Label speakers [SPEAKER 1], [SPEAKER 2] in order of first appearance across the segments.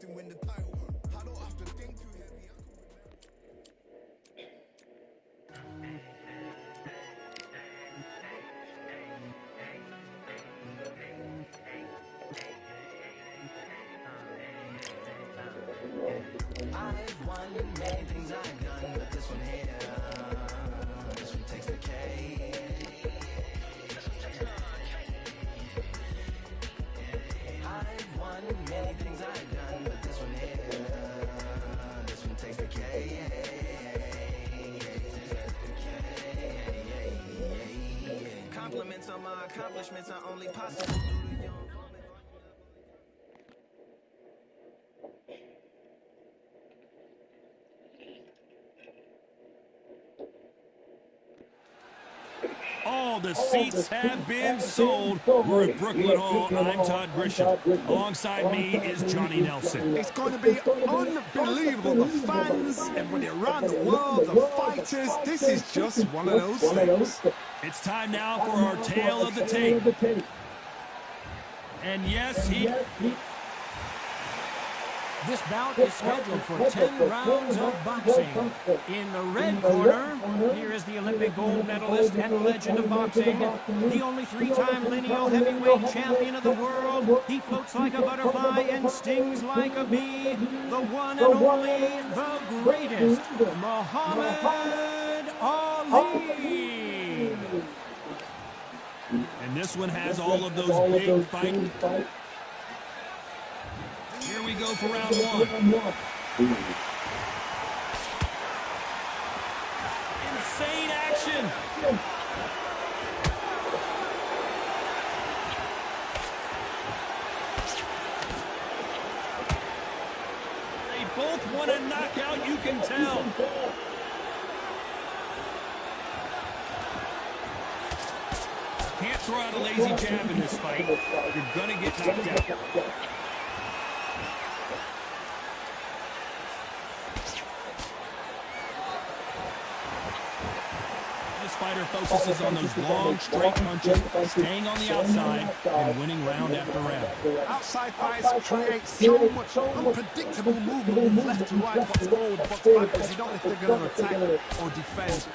[SPEAKER 1] I've won many things I've done, but this one here, this one takes the cake. I've won many things I've done, but this one here, this one takes the cake. Compliments on my accomplishments are only possible due to your
[SPEAKER 2] All the seats have been sold. We're at Brooklyn Hall. I'm Todd Grisham. Alongside me is Johnny Nelson.
[SPEAKER 3] It's going to be unbelievable. The fans, everybody around the world, the fighters. This is just one of those things.
[SPEAKER 2] It's time now for our tale of the tape. And yes,
[SPEAKER 4] This bout is scheduled for 10 rounds of boxing. In the red corner, here is the Olympic gold medalist and legend of boxing, the only three-time lineal heavyweight champion of the world. He floats like a butterfly and stings like a bee. The one and only, the greatest, Muhammad Ali.
[SPEAKER 2] And this one has all of those big fights. Here we go for round one. Insane action. They both want a knockout, you can tell. Can't throw out a lazy jab in this fight. You're going to get knocked out. Fighter focuses on those long, straight punches, staying on the outside and winning round after round.
[SPEAKER 3] Outside fights create so much unpredictable movement left to right, box forward, box back, because you don't know if they're going to attack or defend.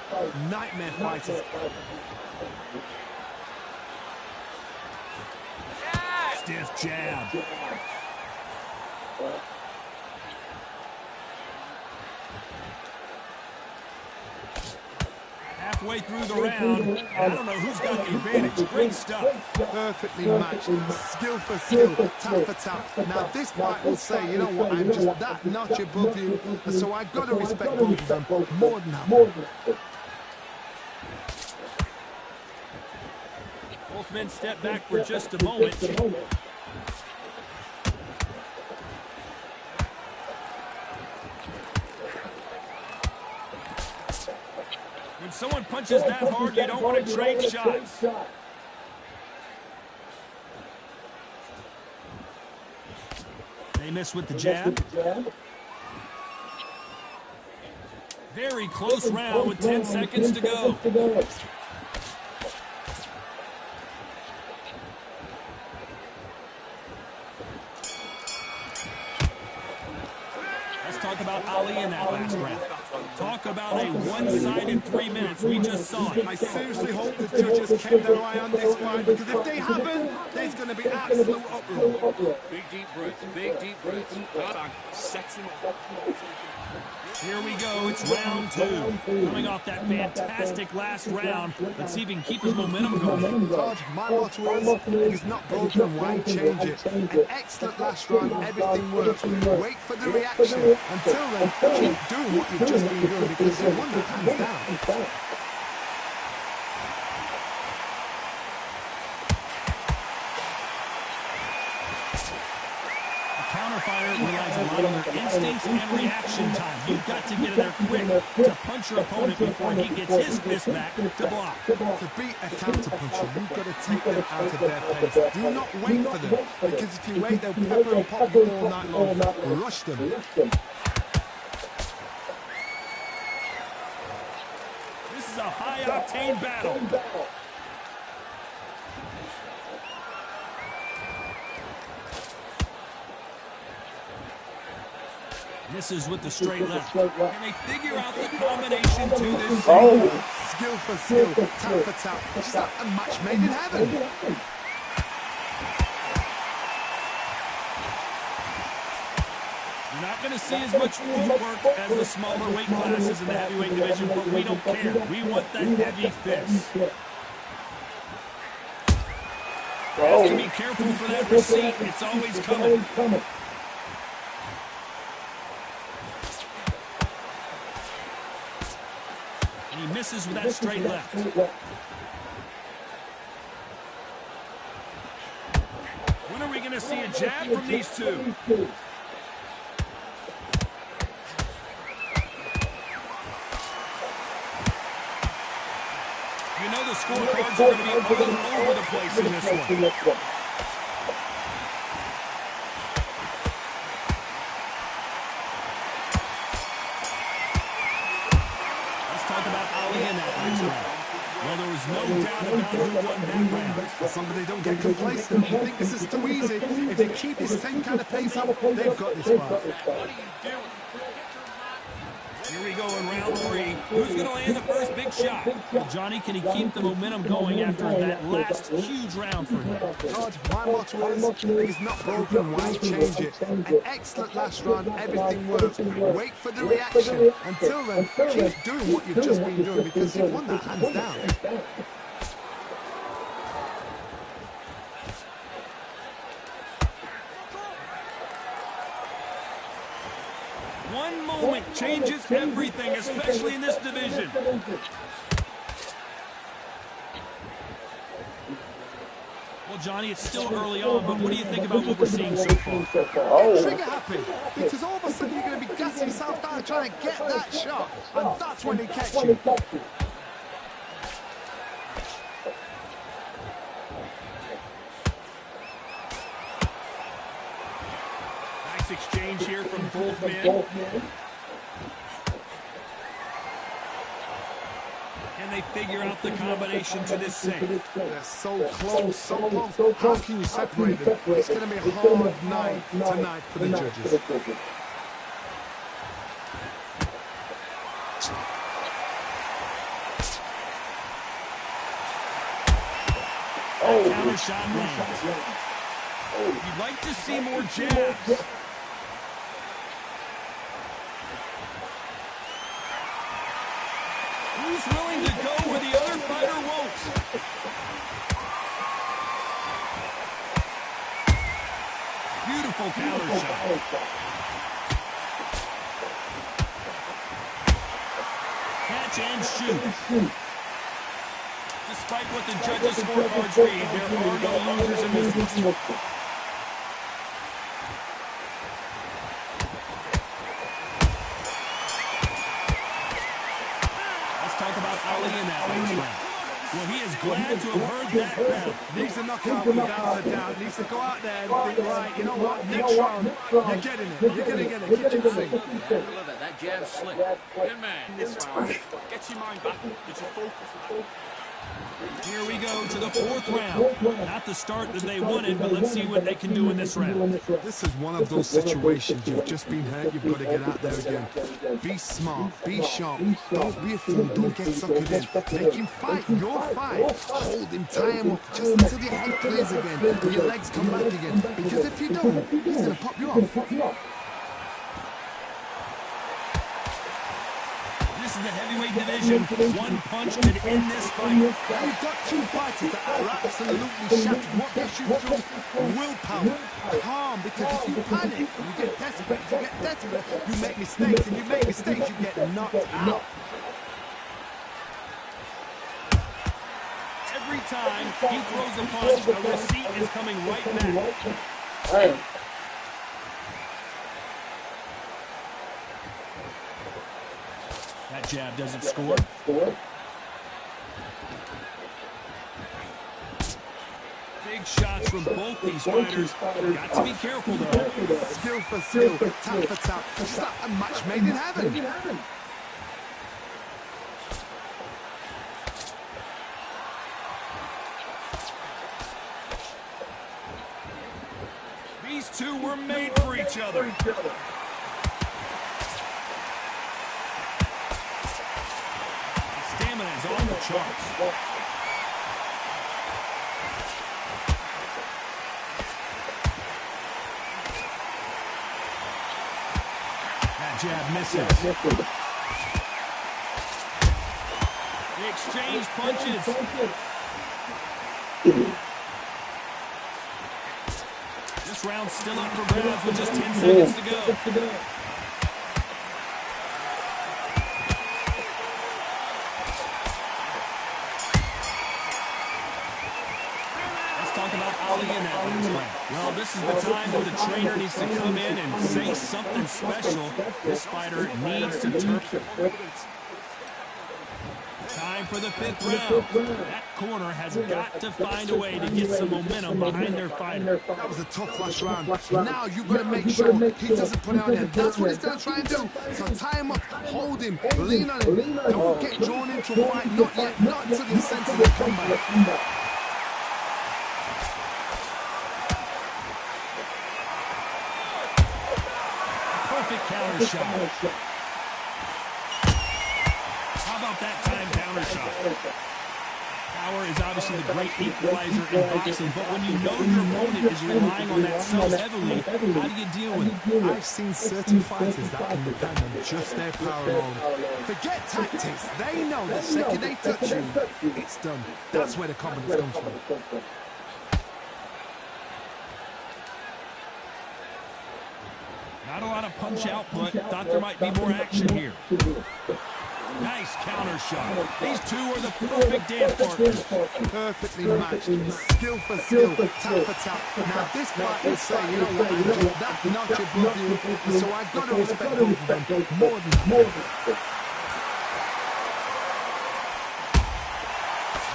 [SPEAKER 3] Nightmare fighters.
[SPEAKER 2] Stiff jab. Halfway through the round, I don't know who's got the advantage. Great stuff.
[SPEAKER 3] Perfectly matched. Skill for skill, tap for tap. Now this fight will say, you know what, I'm just that notch above you, so I've got to respect both of them more than that.
[SPEAKER 2] Both men step back for just a moment. When someone punches that hard, you don't want to trade shots. They miss with the jab. Very close round with 10 seconds to go. Let's talk about Ali in that last round. Talk about a one-sided 3 minutes. We just saw it.
[SPEAKER 3] I seriously hope the judges kept their eye on this fight, because if they haven't, there's going to be absolute uproar.
[SPEAKER 5] Big deep breaths, big deep breaths. Sets him up.
[SPEAKER 2] Here we go, it's round two. Coming off that fantastic last round. Let's see if he can keep his momentum going.
[SPEAKER 3] Todd, my motto is, if it's not broken, why change it? An excellent last round, everything works. Wait for the reaction. Until then, keep doing what you've just been doing, because you won the hands down.
[SPEAKER 2] Counterfighter relies a lot on their instincts and reaction time. You've got to get in there quick to punch your opponent before he gets his fist back to block.
[SPEAKER 3] To beat a counter-puncher, you've got to take them out of their pace. Do not wait for them, because if you wait, they'll pepper and pop you all night long. Rush them.
[SPEAKER 2] This is a high-octane battle. Misses with the straight left. And they figure out the combination to this.
[SPEAKER 3] Skill for skill, tap for tap. Just like a match made in heaven.
[SPEAKER 2] You're not going to see as much footwork as the smaller weight classes in the heavyweight division, but we don't care. We want the heavy fist. Has to be careful for that receipt. It's always coming. And he misses with that straight left. When are we going to see a jab from these two? You know the scorecards are going to be all over the place in this one. Let's talk about Ali in that next round. Well, there was no doubt about who won that round.
[SPEAKER 3] Somebody don't get complacent. You think this is too easy. If they keep this same kind of pace up, they've got this far.
[SPEAKER 5] What are you doing?
[SPEAKER 2] Here we go in round 3. Who's going to land the first big shot? Well, Johnny, can he keep the momentum going after that last huge round for him?
[SPEAKER 3] George, my motto is, if it's not broken, why change it? An excellent last round, everything worked. Wait for the reaction. Until then, keep doing what you've just been doing because you've won that hands down.
[SPEAKER 2] One moment changes everything, especially in this division. Well, Johnny, it's still early on, but what do you think about what we're seeing so far?
[SPEAKER 3] Trigger happy, because all of a sudden you're going to be gassing yourself down trying to get that shot, and that's when they catch you.
[SPEAKER 2] Nice exchange here from both men. And they figure out the combination to this safe.
[SPEAKER 3] They're so close, so close. How can you separate them? It's going to be a hard night tonight for the judges.
[SPEAKER 2] Counter shot lands. You'd like to see more jabs. Who's willing to go where the other fighter won't? Beautiful counter shot. Catch and shoot. Despite what the judges' scorecards read, there are no losers in this one. Let's talk about Ali in that next round. Well, he is glad to have heard that round.
[SPEAKER 3] Needs to knock out without a doubt. Needs to go out there and think, right, you know what, next round, you're getting it. You're going to get it. Kitchen sink.
[SPEAKER 5] Yeah, I love that. That jab's slick. Good man. This round. Get your mind back. Get your focus.
[SPEAKER 2] Here we go to the fourth round. Not the start that they wanted, but let's see what they can do in this round.
[SPEAKER 3] This is one of those situations. You've just been hurt. You've got to get out there again. Be smart. Be sharp. Don't be a fool. Don't get suckered in. Make him fight your fight. Hold him. Tie him up just until your head clears again and your legs come back again. Because if you don't, he's going to pop you off.
[SPEAKER 2] This is the heavyweight division. One punch could end this fight.
[SPEAKER 3] You've got two fighters that are absolutely shattered. What gets you through? Willpower. Calm, because if you panic, you get desperate. If you get desperate, you make mistakes. If you make mistakes, you get knocked out.
[SPEAKER 2] Every time he throws a punch, a receipt is coming right back. That jab doesn't score. Big shots from both these fighters. Got to be careful, though.
[SPEAKER 3] Skill for skill, tap for tap. Just like a match made in heaven.
[SPEAKER 2] These two were made for each other. the charts. That jab misses. They exchange punches. This round's still up for grabs with just 10 seconds to go. Well, this is the time where the trainer needs to come in and say something special. This fighter needs to turn. Time for the 5th round. That corner has got to find a way to get some momentum behind their fighter.
[SPEAKER 3] That was a tough last round. Now you've got to make sure he doesn't put it on him. That's what he's going to try and do. So tie him up, hold him, lean on him. Don't get drawn into a fight. Not yet. Not until he senses the comeback.
[SPEAKER 2] Counter shot. How about that time counter shot? Power is obviously the great equalizer in boxing, but when you know your opponent is relying on that so heavily, how do you deal with it?
[SPEAKER 3] I've seen certain fighters that can depend on just their power alone. Forget tactics. They know the second they touch you, it's done. That's where the confidence comes from.
[SPEAKER 2] Not a lot of punch output. Thought there might be more action here. Nice counter shot. These two are the perfect dance partners.
[SPEAKER 3] Perfectly matched. Skill for skill, tap for tap. Now this fight will say, you know what, Andrew, that notch above you. So I've got to respect both of them more than that.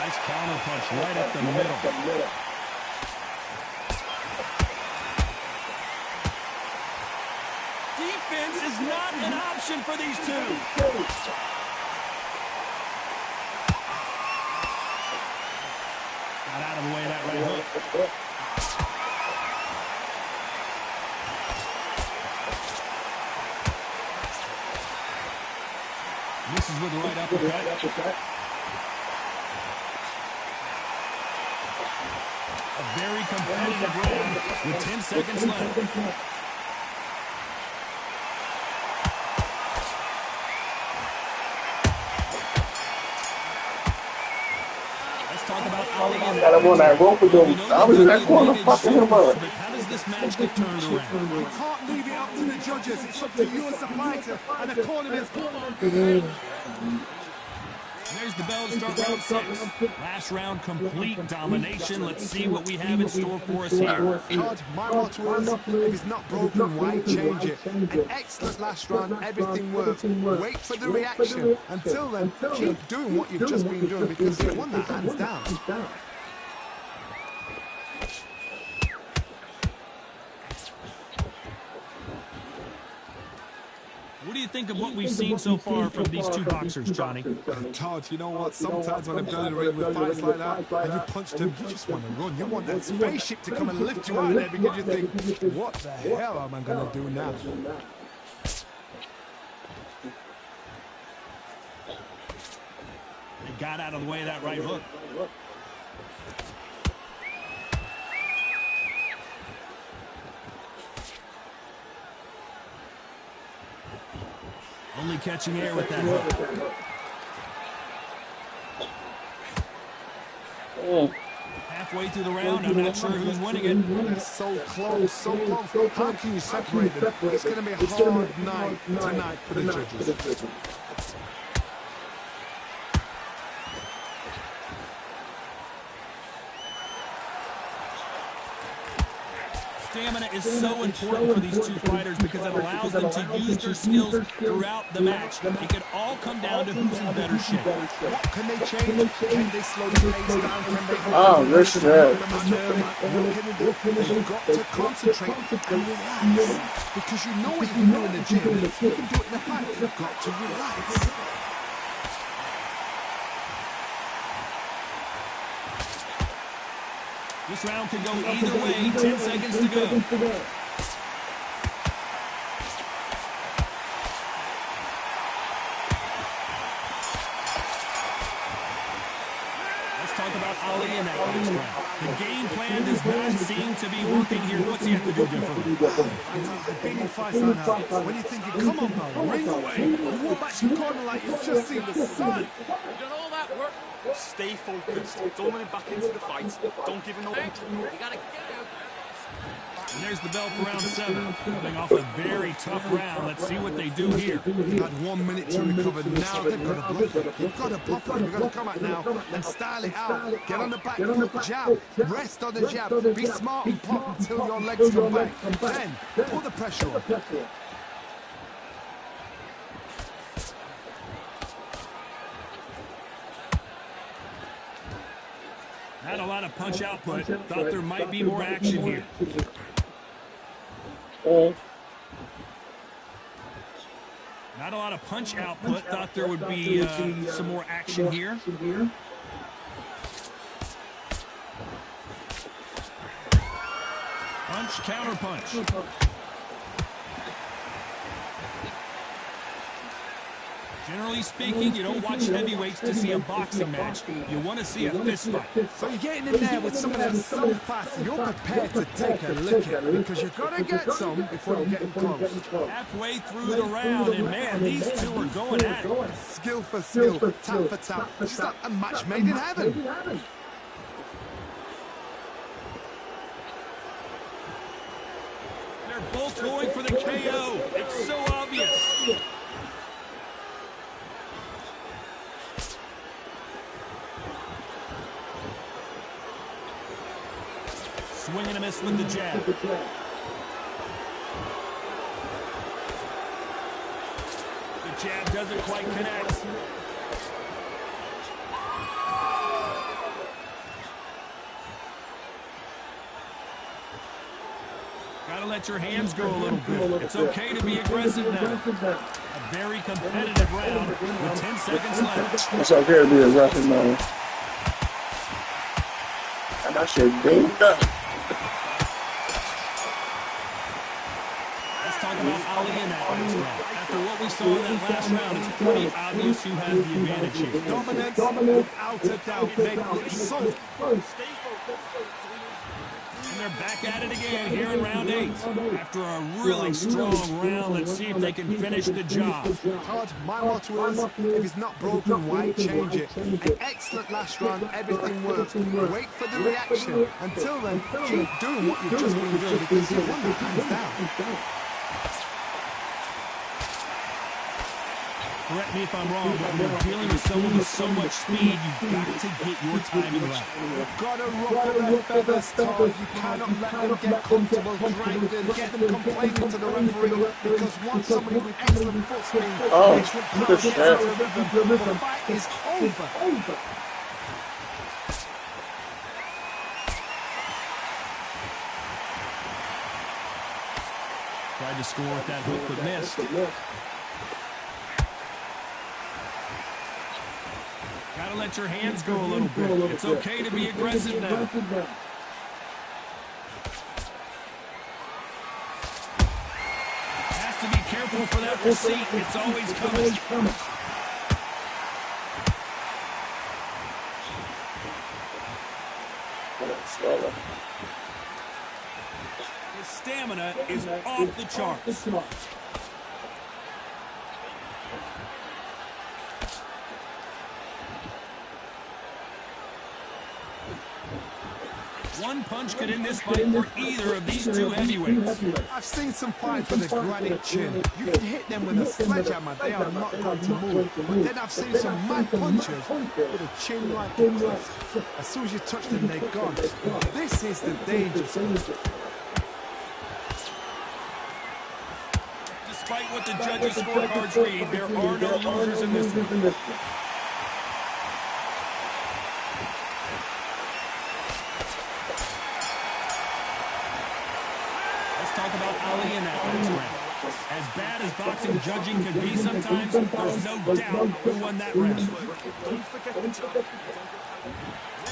[SPEAKER 2] Nice counter punch right up the middle. Defense is not an option for these two. Got out of the way of that right hook. Misses with the right uppercut. A very competitive round with 10 seconds left.
[SPEAKER 6] Got him on that rope with him. I was in that corner fucking him up.
[SPEAKER 2] How does this match get turned around?
[SPEAKER 3] You can't leave it up to the judges. It's up to you as a fighter and the corner.
[SPEAKER 2] There's the bell to start round 6. Last round, complete domination. Let's see what we have in store for us here.
[SPEAKER 3] Todd, my motto is, if it's not broken, why change it? An excellent last round, everything worked. Wait for the reaction. Until then, keep doing what you've just been doing because you won that hands down.
[SPEAKER 2] What do you think of what we've seen so far from these two boxers, Johnny?
[SPEAKER 3] Todd, you know what? Sometimes when I've done the ring with fights like that, and you punch them, you just want to run. You want that spaceship to come and lift you out of there because you think, what the hell am I going to do now?
[SPEAKER 2] They got out of the way of that right hook. Only catching air with that hook. Halfway through the round, I'm not sure who's winning it.
[SPEAKER 3] It's so close, so close. How can you separate them? It's going to be a hard night tonight for the judges.
[SPEAKER 2] Stamina is so important for these two fighters because it allows them to use their skills throughout the match. It could all come down to who's in better shape.
[SPEAKER 3] What can they change? Can they slow the pace down? Can they
[SPEAKER 6] Oh, this shit.
[SPEAKER 3] What can they do? You've got to concentrate and relax. Because you know what you can do in the gym. You can do it in the fight. You've got to relax.
[SPEAKER 2] This round could go either way. 10 seconds to go. plan does not seem to be working here. What's he have to do differently?
[SPEAKER 3] I've been in fights like that. When you're thinking, come on, pal, ring away. You walk back to the corner like you've just seen the sun.
[SPEAKER 5] You've done all that work. Stay focused. Don't let him back into the fight. Don't give him no... You gotta get out.
[SPEAKER 2] And there's the bell for round 7. Coming off a very tough round. Let's see what they do here.
[SPEAKER 3] You've had 1 minute to recover. Now they've got to bluff it. You've got to bluff it. You've got to come out now and style it out. Get on the back foot, jab. Rest on the jab. Be smart and pop until your legs come back. Then, put the pressure on.
[SPEAKER 2] Not a lot of punch output. Thought there might be more action here. Not a lot of punch output. Thought there would be some more action here. Punch, counter punch. Generally speaking, you don't watch heavyweights to see a boxing match. You want to see a fist fight.
[SPEAKER 3] So you're getting in there with someone that's so fast, you're prepared to take a lick at it because you've got to get some before you get in close.
[SPEAKER 2] Halfway through the round, and man, these two are going at it.
[SPEAKER 3] Skill for skill, tap for tap. It's like a match made in heaven.
[SPEAKER 2] They're both going for the KO. It's so obvious. Swing and a miss with the jab. The jab doesn't quite connect. Gotta let your hands go a little bit. It's okay to be aggressive now. A very competitive round with 10 seconds left.
[SPEAKER 6] It's okay to be aggressive now. And that shit big done.
[SPEAKER 2] Let's talk about Ali in that last round. After what we saw in that last round, it's pretty obvious who has the advantage here.
[SPEAKER 3] Dominance, without a doubt, made it look so.
[SPEAKER 2] And they're back at it again here in round 8. After a really strong round, let's see if they can finish the job.
[SPEAKER 3] Todd, my motto is, if it's not broken, why change it? An excellent last round, everything worked. Wait for the reaction. Until then, keep doing what you've just been doing because you won the hands down.
[SPEAKER 2] Correct me if I'm wrong, but when you're dealing with someone with so much speed, you've got to get your timing right.
[SPEAKER 3] You've got to ruffle their feathers, Todd. You cannot let them get comfortable, drink them, get them complaining to the referee, because once somebody with excellent foot speed, excellent power gets into a rhythm, the fight is over.
[SPEAKER 2] Tried to score with that hook, but missed. Gotta let your hands go a little bit. It's okay to be aggressive now. Has to be careful for that receipt. It's always coming. His stamina is off the charts. One punch could end this fight for either of these two heavyweights.
[SPEAKER 3] I've seen some fights with a granite chin. You can hit them with a sledgehammer, they are not going to move. But then I've seen some mad punchers with a chin like a cliff. As soon as you touch them, they're gone. This is the danger.
[SPEAKER 2] Despite what the judges' scorecards read, there are no losers in this one. Talk about Ali in that last round. As bad as boxing judging can be sometimes, there's no doubt who won that round.
[SPEAKER 5] Don't forget the time.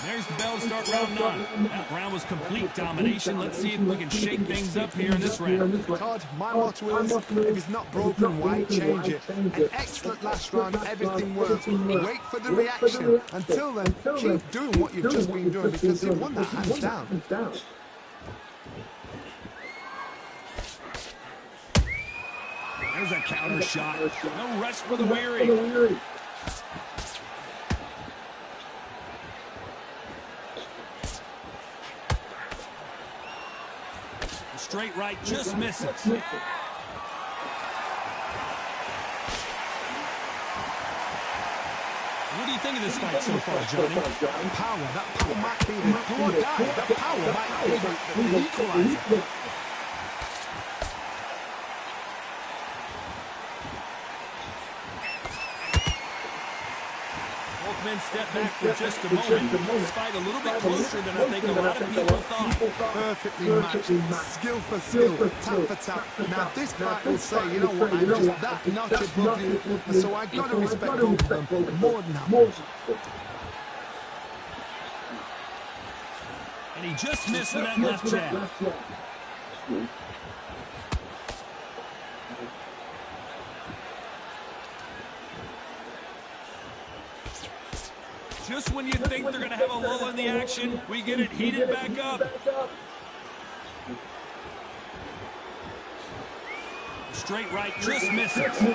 [SPEAKER 2] There's the bell to start round 9. That round was complete domination. Let's see if we can shake things up here in this round.
[SPEAKER 3] Todd, my motto is, if it's not broken, why change it? An excellent last round, everything worked. Wait for the reaction. Until then, keep doing what you've just been doing because you've won that hands down.
[SPEAKER 2] There's a counter shot. No rest for the weary. Straight right just misses. What do you think of this fight so far, Johnny?
[SPEAKER 3] Power, that power might be the do or die. That power might be the equalizer.
[SPEAKER 2] Both men step back for just a moment. This fight a little bit closer than I think a lot of people thought.
[SPEAKER 3] Perfectly matched, skill for skill, tap for tap. Now this fight will say, you know what, I'm just that notch above you, and so I've got to respect both of them more than that.
[SPEAKER 2] And he just missed with that left jab. Just when you think they're going to have a lull in the action, we get it heated back up. Straight right just misses. You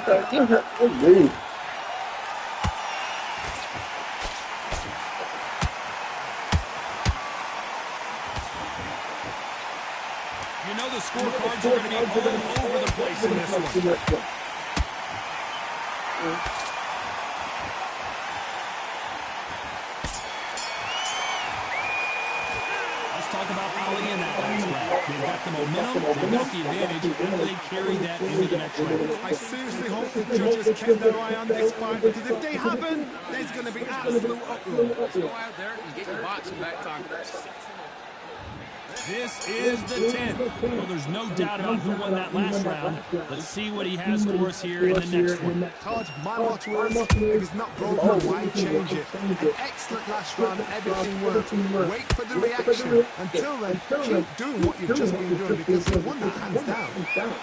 [SPEAKER 2] know the scorecards are going to be all over the place in this one. Talk about Ali in that last round. They've got the momentum, they've got the advantage. How do they carry that into the next round?
[SPEAKER 3] I seriously hope the judges kept their eye on this fight, because if they haven't, there's going to be absolute uproar.
[SPEAKER 7] Let's go out there and get your boxing back time.
[SPEAKER 2] This is the 10th. Well, there's no doubt about who won that last round. Let's see what he has for us here in the next one.
[SPEAKER 3] Todd, my motto is, if it's not broken, why change it? An excellent last round, everything worked. Wait for the reaction. Until then, keep doing what you've just been doing because you've won that hands down.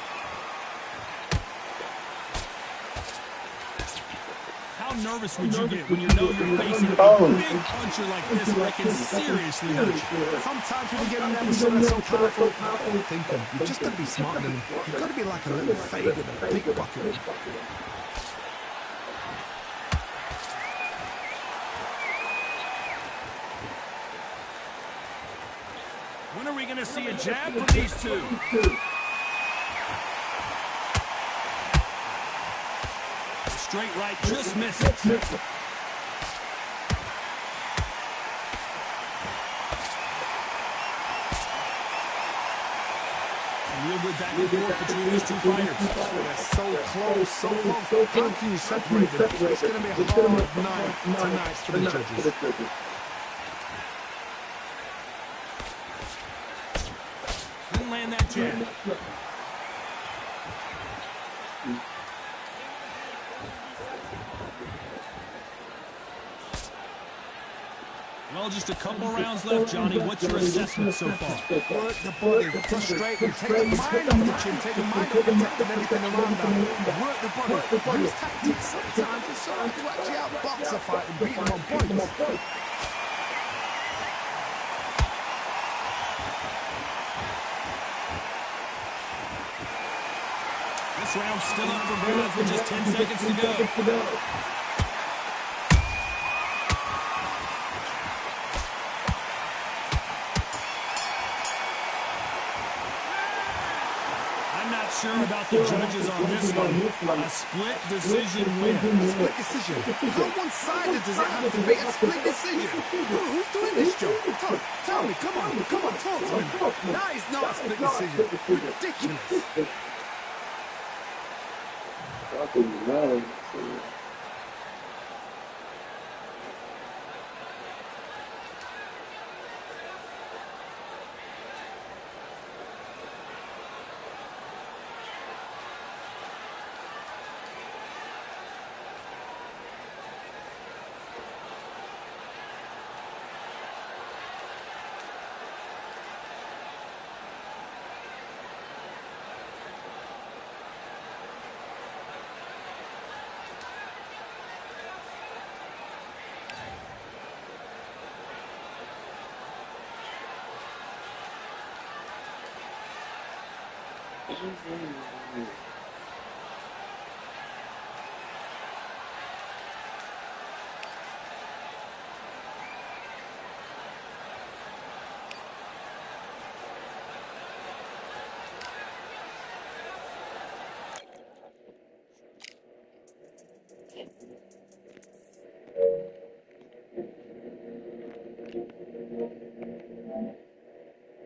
[SPEAKER 2] How nervous would you get when you know you're facing a big puncher like this that can seriously hurt you?
[SPEAKER 3] Sometimes when you get nervous, something so powerful, thinking, you've just got to be smarter than him. You've got to be like a little fade with a pickpocket.
[SPEAKER 2] When are we going to see a jab from these two? Straight right just misses. Real good back and forth between these two fighters.
[SPEAKER 3] They're so close, so close. How can you separate them? It's going to be a hard night tonight for the judges.
[SPEAKER 2] Didn't land that jab. Well, just a couple rounds left, Johnny. What's your assessment so far?
[SPEAKER 3] Work the body, frustrate them, take the mind off the chin, take the mind off the tech and everything around that. Work the body, use tactics sometimes. It's so hard to actually outbox a fight and beat them on points.
[SPEAKER 2] This round's still up for grabs with just 10 seconds to go. Sure about the judges on this one. A split decision win.
[SPEAKER 3] Split decision? How one-sided does it have to be? A split decision? Who's doing this job? Tell me, come on, talk to me. That is not a split decision. Ridiculous.
[SPEAKER 6] easy.